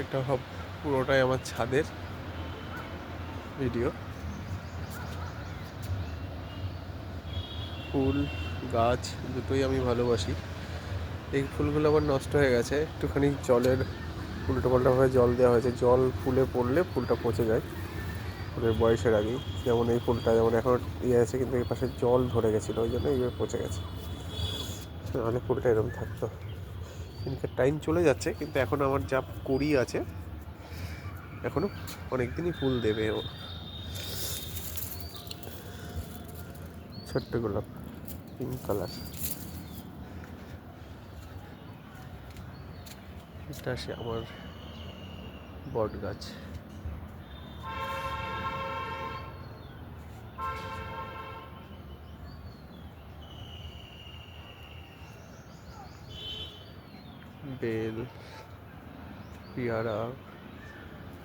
এটা পুরোটাই আমার ছাদের ভিডিও। ফুল গাছ দুটোই আমি ভালোবাসি। এই ফুলগুলো আবার নষ্ট হয়ে গেছে, একটুখানি জলের উল্টোপাল্টাভাবে জল দেওয়া হয়েছে, জল ফুলে পড়লে ফুলটা পচে যায় ফুলের বয়সের আগেই। যেমন এই ফুলটা যেমন এখন ইয়ে আছে, কিন্তু এই পাশে জল ধরে গেছিলো, ওই জন্য এইভাবে পচে গেছে, নাহলে ফুলটা এরকম থাকতো। কিন্তু টাইম চলে যাচ্ছে, কিন্তু এখন আমার যা কড়ি আছে এখনও অনেক দিনই ফুল দেবে ও। ছোট্ট গোলাপ, পিঙ্ক কালার। এটা আসে আমার বট গাছ। বেল, পেয়ারা,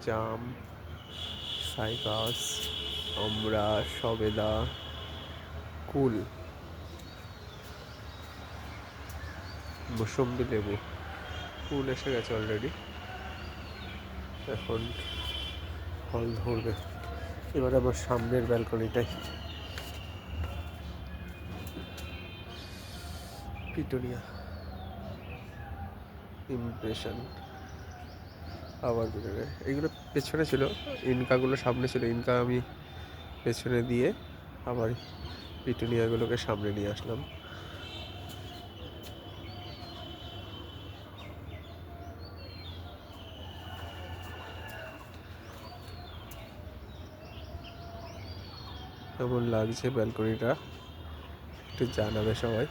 জাম, সাইকাস, আমড়া, সবেদা, কুল, মৌসম্বি লেবু। ফুল এসে গেছে অলরেডি, এখন ফল ধরবে। এবার আমার সামনের ব্যালকনিটাই পিটুনিয়া ইমপ্রেশন আবার বেরোবে। এইগুলো পেছনে ছিল, ইনকাগুলো সামনে ছিল, ইনকা আমি পেছনে দিয়ে আবার পিটুনিয়াগুলোকে সামনে নিয়ে আসলাম। কেমন লাগছে ব্যালকনিটা একটু জানাবে সবাই।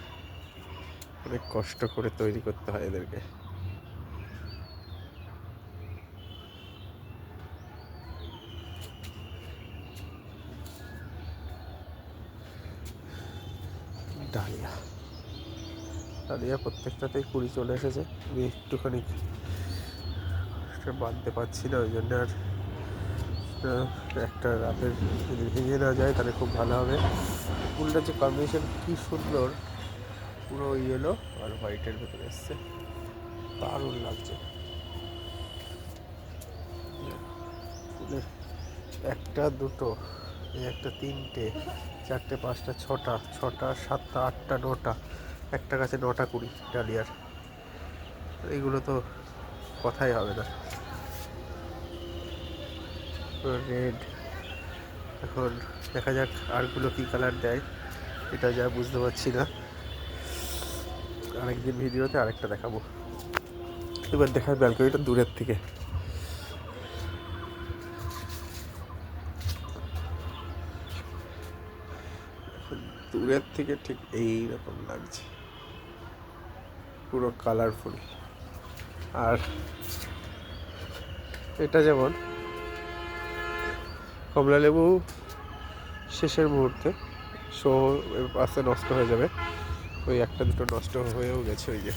অনেক কষ্ট করে তৈরি করতে হয় এদেরকে। ডালিয়া, ডালিয়া প্রত্যেকটাতেই কুড়ি চলে এসেছে। আমি একটুখানি বাঁধতে পারছি না, ওই জন্য আর একটা রাতের যদি ভেঙে না যায় তাহলে খুব ভালো হবে। ফুলটার যে কম্বিনেশন কী সুন্দর, পুরো ইয়েলো আর হোয়াইটের ভেতরে এসছে, দারুণ লাগছে। ফুলের একটা দুটো, এই একটা তিনটে চারটে পাঁচটা ছটা, ছটা সাতটা আটটা নটা, একটা গাছে নটা কুড়ি ডালিয়ার। এইগুলো তো কথাই হবে না। রেড, এখন দেখা যাক আরগুলো কী কালার দেয়, এটা যা বুঝতে পারছি না। আরেকদিন ভিডিওতে আরেকটা দেখাবো। এবার দেখায় ব্যালকনিটা দূরের থেকে। দূরের থেকে ঠিক এই রকম লাগছে, পুরো কালারফুল। আর এটা যেমন কমলালেবু শেষের মুহূর্তে শো আস্তে নষ্ট হয়ে যাবে, ওই একটা দুটো নষ্ট হয়েও গেছে, ওই যে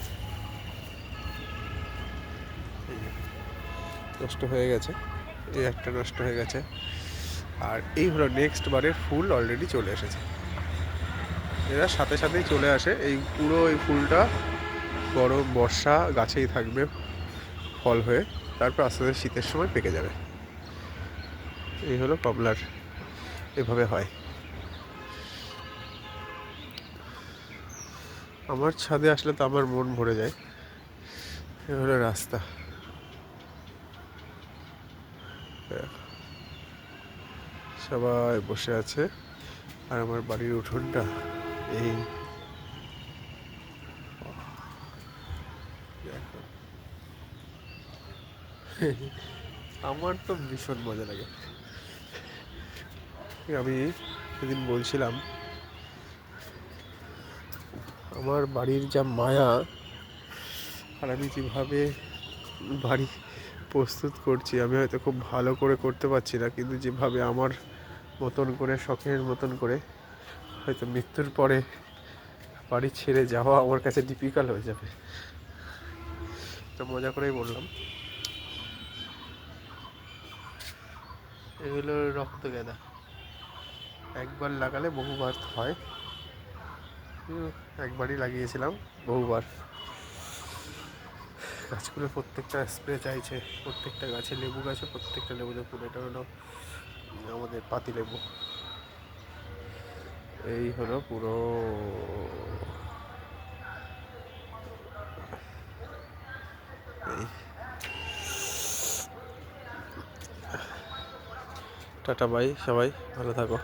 নষ্ট হয়ে গেছে, এই একটা নষ্ট হয়ে গেছে। আর এই হলো নেক্সট বারের ফুল অলরেডি চলে এসেছে। এরা সাথে সাথেই চলে আসে, এই পুরো এই ফুলটা গরম বর্ষা গাছেই থাকবে ফল হয়ে, তারপর আস্তে আস্তে শীতের সময় পেকে যাবে। এই হলো কমলার, এভাবে হয়। আমার ছাদে আসলে তো আমার মন ভরে যায়। এ হলো রাস্তা, সবাই বসে আছে, আর আমার বাড়ির উঠোনটা এই দেখো। আমার তো ভীষণ মজা লাগে। আমি সেদিন বলছিলাম আমার বাড়ির যা মায়া, আর আমি যেভাবে বাড়ি প্রস্তুত করছি, আমি হয়তো খুব ভালো করে করতে পারছি না, কিন্তু যেভাবে আমার মতন করে শখের মতন করে, হয়তো মৃত্যুর পরে বাড়ি ছেড়ে যাওয়া আমার কাছে ডিফিকাল্ট হয়ে যাবে। তো মজা করেই বললাম। এগুলো রক্ত গাঁদা, একবার লাগালে বহুবার হয়। একবারই লাগিয়েছিলাম, বহুবার গাছগুলো প্রত্যেকটা স্প্রে চাইছে, প্রত্যেকটা গাছে, লেবু গাছে প্রত্যেকটা লেবুতে ফুল। এটা হলো আমাদের পাতিলেবু। এই হলো পুরো এই। টাটা বাই, সবাই ভালো থাকো।